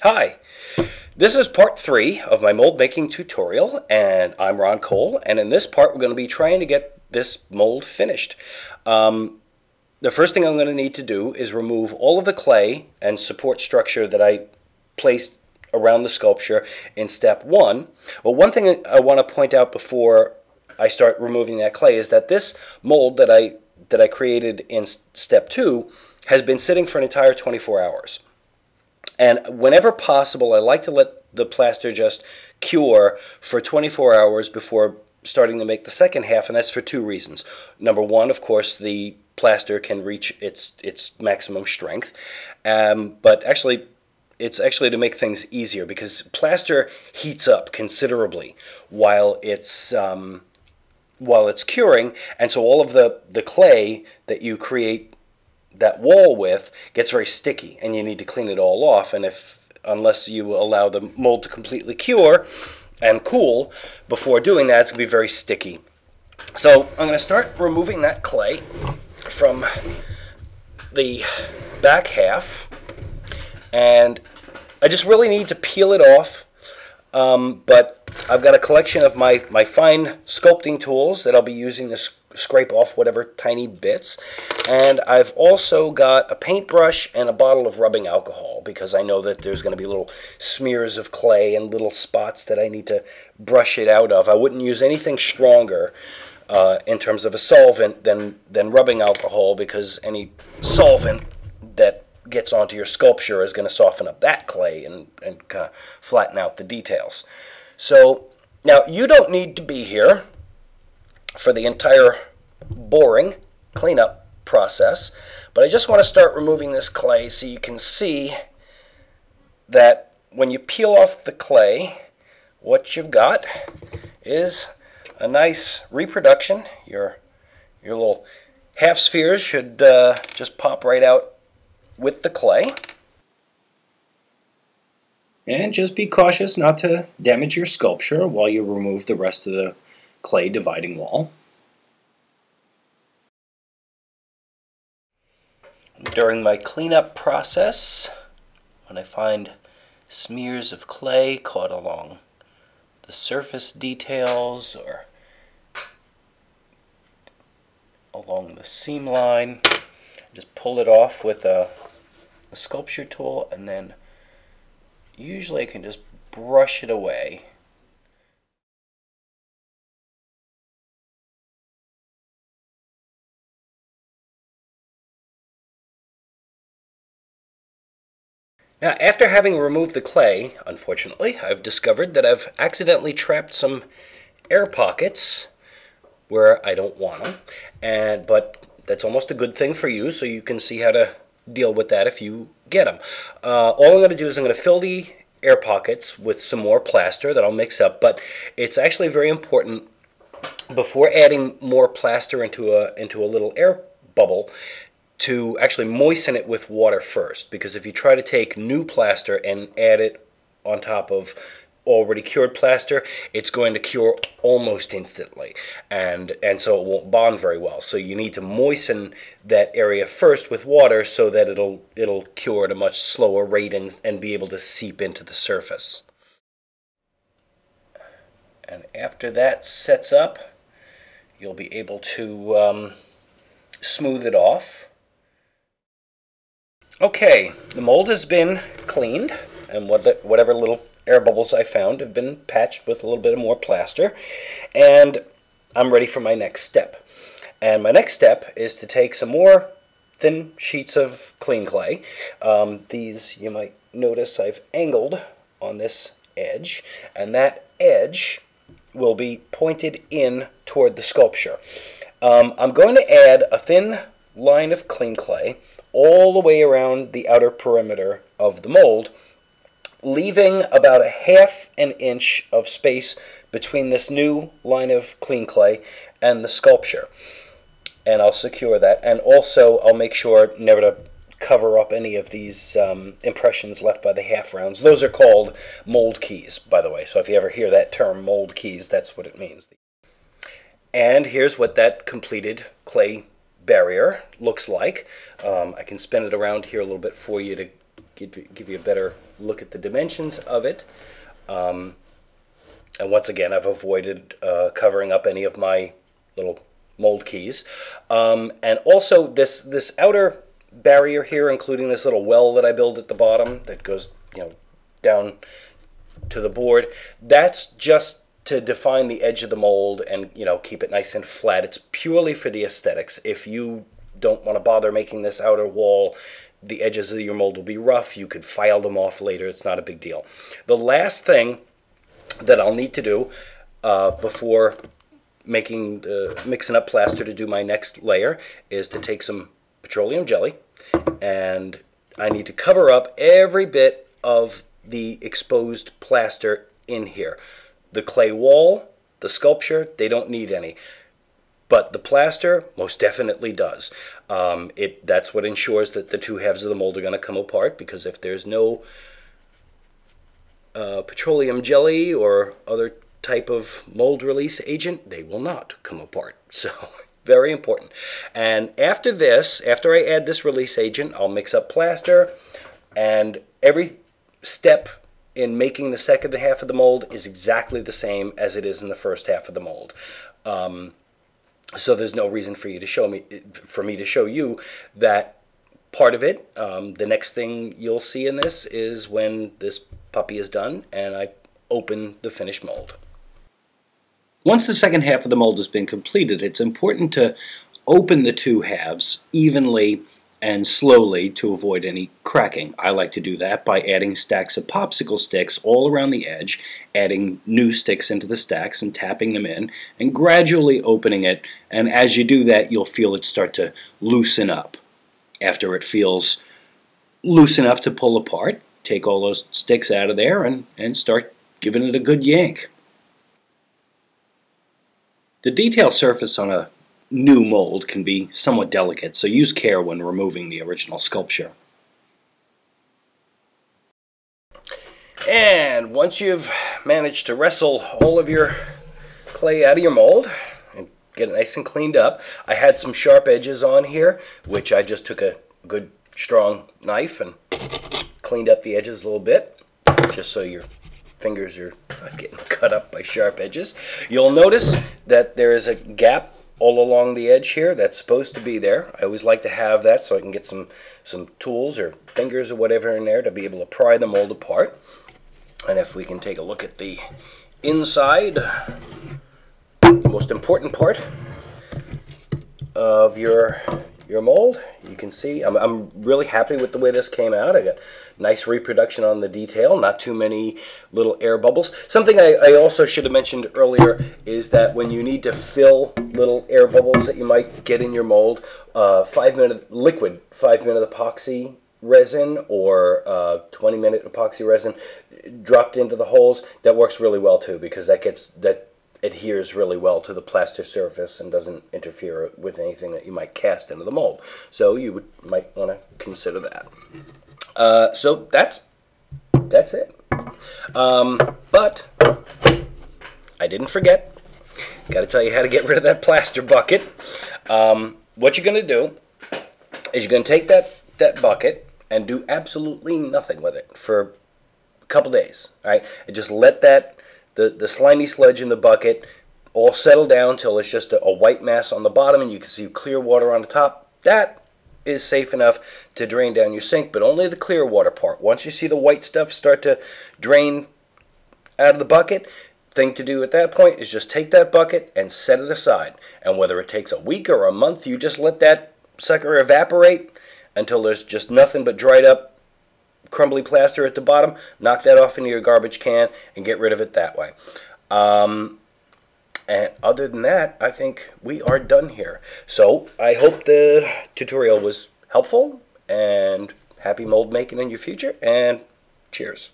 Hi, this is part 3 of my mold making tutorial, and I'm Ron Cole, and in this part we're going to be trying to get this mold finished. The first thing I'm going to need to do is remove all of the clay and support structure that I placed around the sculpture in step 1. Well, one thing I want to point out before I start removing that clay is that this mold that I created in step 2 has been sitting for an entire 24 hours. And whenever possible, I like to let the plaster just cure for 24 hours before starting to make the second half, and that's for two reasons. Number one, of course, the plaster can reach its maximum strength, but actually, it's actually to make things easier because plaster heats up considerably while it's curing, and so all of the clay that you create that wall with gets very sticky, and you need to clean it all off. And unless you allow the mold to completely cure and cool before doing that, it's going to be very sticky. So I'm going to start removing that clay from the back half, and I just really need to peel it off, but I've got a collection of my fine sculpting tools that I'll be using to scrape off whatever tiny bits. And I've also got a paintbrush and a bottle of rubbing alcohol because I know that there's going to be little smears of clay and little spots that I need to brush it out of. I wouldn't use anything stronger in terms of a solvent than rubbing alcohol, because any solvent that gets onto your sculpture is going to soften up that clay and kind of flatten out the details. So now you don't need to be here for the entire boring cleanup process, but I just want to start removing this clay so you can see that when you peel off the clay, what you've got is a nice reproduction. Your little half spheres should just pop right out with the clay. And just be cautious not to damage your sculpture while you remove the rest of the clay dividing wall. During my cleanup process, when I find smears of clay caught along the surface details or along the seam line, just pull it off with a sculpture tool, and then usually I can just brush it away. Now, after having removed the clay, unfortunately, I've discovered that I've accidentally trapped some air pockets where I don't want them, but that's almost a good thing for you, so you can see how to deal with that if you get them. All I'm going to do is I'm going to fill the air pockets with some more plaster that I'll mix up, but it's actually very important before adding more plaster into a little air bubble to actually moisten it with water first, because if you try to take new plaster and add it on top of already cured plaster, it's going to cure almost instantly, and so it won't bond very well. So you need to moisten that area first with water so that it'll cure at a much slower rate and be able to seep into the surface. And after that sets up, you'll be able to smooth it off. Okay, the mold has been cleaned, and whatever little air bubbles I found have been patched with a little bit of more plaster, and I'm ready for my next step. And my next step is to take some more thin sheets of clean clay. These, you might notice, I've angled on this edge, and that edge will be pointed in toward the sculpture. I'm going to add a thin line of clean clay all the way around the outer perimeter of the mold, leaving about a ½ inch of space between this new line of clean clay and the sculpture. And I'll secure that, and also I'll make sure never to cover up any of these impressions left by the half rounds. Those are called mold keys, by the way, so if you ever hear that term, mold keys, that's what it means. And here's what that completed clay barrier looks like. I can spin it around here a little bit for you to give you a better look at the dimensions of it. And once again, I've avoided covering up any of my little mold keys. And also this outer barrier here, including this little well that I build at the bottom that goes, down to the board, that's just to define the edge of the mold and keep it nice and flat. It's purely for the aesthetics. If you don't want to bother making this outer wall, the edges of your mold will be rough. You could file them off later. It's not a big deal. The last thing that I'll need to do before mixing up plaster to do my next layer is to take some petroleum jelly, and I need to cover up every bit of the exposed plaster in here. The clay wall, the sculpture, they don't need any. But the plaster most definitely does. That's what ensures that the two halves of the mold are going to come apart, because if there's no petroleum jelly or other type of mold release agent, they will not come apart. So very important. And after I add this release agent, I'll mix up plaster, and every step in making the second half of the mold is exactly the same as it is in the first half of the mold. So there's no reason for me to show you that part of it. The next thing you'll see in this is when this puppy is done and I open the finished mold. Once the second half of the mold has been completed, it's important to open the two halves evenly and slowly to avoid any cracking. I like to do that by adding stacks of popsicle sticks all around the edge, adding new sticks into the stacks and tapping them in, and gradually opening it. And as you do that, you'll feel it start to loosen up. After it feels loose enough to pull apart, take all those sticks out of there and start giving it a good yank. The detail surface on a new mold can be somewhat delicate, so use care when removing the original sculpture. And once you've managed to wrestle all of your clay out of your mold and get it nice and cleaned up, I had some sharp edges on here, which I just took a good strong knife and cleaned up the edges a little bit, just so your fingers are not getting cut up by sharp edges. You'll notice that there is a gap all along the edge here that's supposed to be there. I always like to have that so I can get some tools or fingers or whatever in there to be able to pry the mold apart. And if we can take a look at the inside, the most important part of your mold, you can see I'm really happy with the way this came out. I got nice reproduction on the detail, not too many little air bubbles. Something I also should have mentioned earlier is that when you need to fill little air bubbles that you might get in your mold, 5-minute liquid 5-minute epoxy resin or 20-minute epoxy resin dropped into the holes, that works really well too, because that adheres really well to the plaster surface and doesn't interfere with anything that you might cast into the mold. So you might want to consider that. So that's it. But I didn't forget. Got to tell you how to get rid of that plaster bucket. What you're going to do is you're going to take that bucket and do absolutely nothing with it for a couple days. All right, and just let the slimy sludge in the bucket all settle down till it's just a white mass on the bottom and you can see clear water on the top. That is safe enough to drain down your sink, but only the clear water part. Once you see the white stuff start to drain out of the bucket, thing to do at that point is just take that bucket and set it aside. And whether it takes a week or a month, you just let that sucker evaporate until there's just nothing but dried up crumbly plaster at the bottom. Knock that off into your garbage can and get rid of it that way. And other than that, I think we are done here. So I hope the tutorial was helpful, and happy mold making in your future, and cheers.